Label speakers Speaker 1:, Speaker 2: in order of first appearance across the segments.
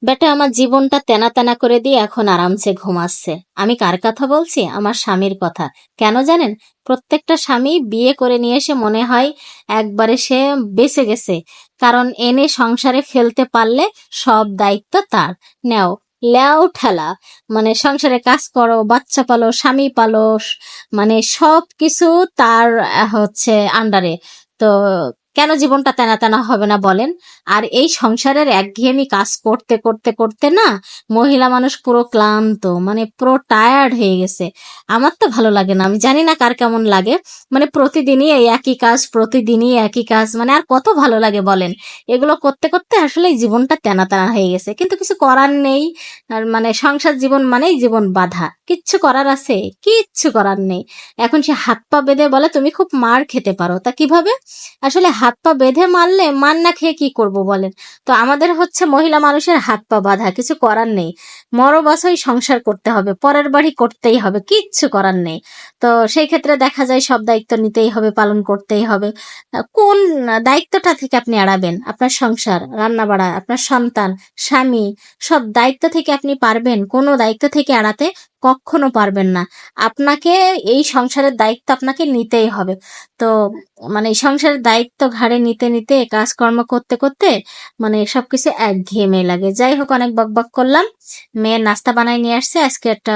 Speaker 1: বেটা আমার জীবনটা তেনা তেনা করে দিয়ে এখন আরামসে ঘুমাচ্ছে। আমি কার কথা বলছি? আমার স্বামীর কথা। কেন জানেন? প্রত্যেকটা স্বামী বিয়ে করে নিয়ে এসে মনে হয় একবারে সে বেঁচে গেছে, কারণ এনে সংসারে ফেলতে পারলে সব দায়িত্ব তার। নেও, লেও ঠেলা, মানে সংসারে কাজ করো, বাচ্চা পালো, স্বামী পালো, মানে সব কিছু তার হচ্ছে আন্ডারে। তো কেন জীবনটা তেনা তেনা হবে না বলেন? আর এই সংসারের একঘেয়েমি কাজ করতে করতে করতে না, মহিলা মানুষ পুরো ক্লান্ত, মানে পুরো টায়ার্ড হয়ে গেছে। আমার তো ভালো লাগে না, আমি জানি না কার কেমন লাগে। মানে প্রতিদিনই এই একই কাজ, প্রতিদিনই একই কাজ, মানে আর কত ভালো লাগে বলেন? এগুলো করতে করতে আসলে এই জীবনটা তেনা তেনা হয়ে গেছে, কিন্তু কিছু করার নেই। আর মানে সংসার জীবন মানেই জীবন বাঁধা, কিচ্ছু করার আছে? কিচ্ছু করার নেই। এখন সে হাত পা বেঁধে বলে তুমি খুব মার খেতে পারো, তা কিভাবে? আসলে হাত পা বেঁধে মারলে মার না খেয়ে কি করব বলেন? তো আমাদের হচ্ছে মহিলা মানুষের হাত পা বাঁধা, কিছু করার নেই। মরো বাছাই সংসার করতে হবে, পরের বাড়ি করতেই হবে, কিচ্ছু করার নেই। তো সেই ক্ষেত্রে দেখা যায় সব দায়িত্ব নিতেই হবে, পালন করতেই হবে। কোন দায়িত্বটা থেকে আপনি এড়াবেন? আপনার সংসার, রান্না বাড়া, আপনার সন্তান, স্বামী, সব দায়িত্ব থেকে আপনি পারবেন? কোনো দায়িত্ব থেকে এড়াতে কখনো পারবেন না। আপনাকে এই সংসারের দায়িত্ব আপনাকে নিতেই হবে। তো মানে এই সংসারের দায়িত্ব ঘাড়ে নিতে নিতে, কাজকর্ম করতে করতে, মানে সবকিছু একঘেয়েমি লাগে। যাই হোক, অনেক বকবক করলাম। মেয়ের নাস্তা বানাই নিয়ে আসছে আজকে একটা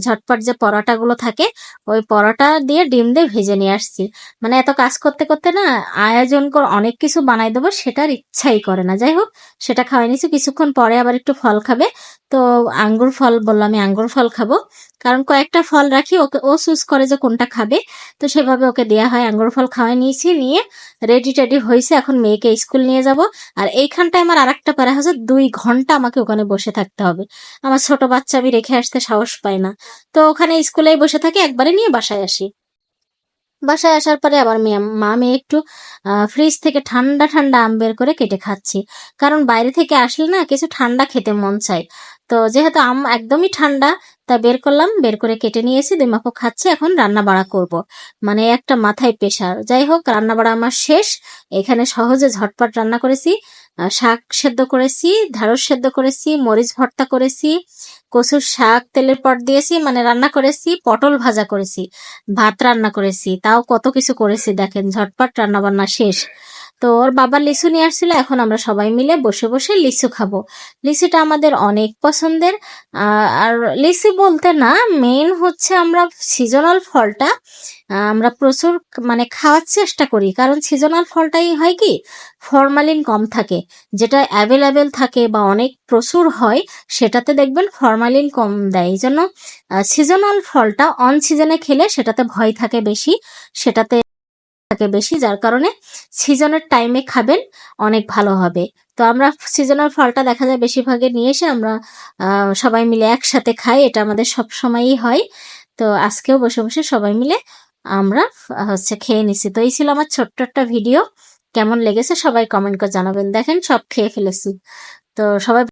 Speaker 1: ঝটপট যে পরোটাগুলো থাকে, ওই পরোটা দিয়ে ডিম দিয়ে ভেজে নিয়ে আসছি। মানে এত কাজ করতে করতে না, আয়োজন করে অনেক কিছু বানাই দেবো সেটার ইচ্ছাই করে না। যাই হোক, সেটা খাওয়াই নিছি। কিছুক্ষণ পরে আবার একটু ফল খাবে। তো আঙ্গুর ফল বললাম, আমি আঙ্গুর ফল খাবো, কারণ কয়েকটা ফল রাখি, ওকে ও চুজ করে যে কোনটা খাবে। তো সেভাবে ওকে দেয়া হয়। আঙ্গুর ফল খাওয়াই নিয়েছি, নিয়ে রেডি টেডি হয়েছে, এখন মেয়েকে স্কুল নিয়ে যাব। আর এইখানটায় আমার আর একটা প্যারা হচ্ছে, 2 ঘন্টা আমাকে ওখানে বসে থাকতে হবে। আমার ছোট বাচ্চা আমি রেখে আসতে সাহস পাই না। তো ওখানে স্কুলেই বসে থাকি, একবারে নিয়ে বাসায় আসি। বাসায় আসার পরে আবার মা মেয়ে একটু ফ্রিজ থেকে ঠান্ডা ঠান্ডা আম বের করে কেটে খাচ্ছি, কারণ বাইরে থেকে আসলে না কিছু ঠান্ডা খেতে মন চায়। তো যেহেতু আম একদমই ঠান্ডা, তা বের করলাম, বের করে কেটে নিয়েছি, দুই মাপো খাচ্ছি। এখন রান্না বাড়া করব, মানে একটা মাথায় প্রেশার। যাই হোক, রান্না বাড়া আমার শেষ। এখানে সহজে ঝটপট রান্না করেছি। শাক সেদ্ধ করেছি, ঢেঁড়স সেদ্ধ করেছি, মরিচ ভর্তা করেছি, কচুর শাক তেলের পর দিয়েছি, মানে রান্না করেছি, পটল ভাজা করেছি, ভাত রান্না করেছি, তাও কত কিছু করেছি দেখেন, ঝটপট রান্না বান্না শেষ। তো ওর বাবা লিচু নিয়ে আসছিল, এখন আমরা সবাই মিলে বসে বসে লিচু খাবো। লিচুটা আমাদের অনেক পছন্দের। আর লিচু বলতে না, মেইন হচ্ছে আমরা সিজনাল ফলটা আমরা প্রচুর মানে খাওয়ার চেষ্টা করি, কারণ সিজনাল ফলটাই হয় কি, ফরমালিন কম থাকে। যেটা অ্যাভেলেবেল থাকে বা অনেক প্রচুর হয়, সেটাতে দেখবেন ফরমালিন কম দেয়। এই জন্য সিজনাল ফলটা অন সিজনে খেলে সেটাতে ভয় থাকে বেশি, সেটাতে থাকে বেশি, যার কারণে সিজনের টাইমে খাবেন, অনেক ভালো হবে। তো আমরা সিজনাল ফলটা দেখা যায় বেশিরভাগে নিয়ে এসে আমরা সবাই মিলে একসাথে খাই, এটা আমাদের সব সময়ই হয়। তো আজকেও বসে বসে সবাই মিলে আমরা হচ্ছে খেয়ে নিছি। তো এই ছিল আমার ছোট্ট একটা ভিডিও। কেমন লেগেছে সবাই কমেন্ট করে জানাবেন। দেখেন সব খেয়ে ফেলেছি। তো সবাই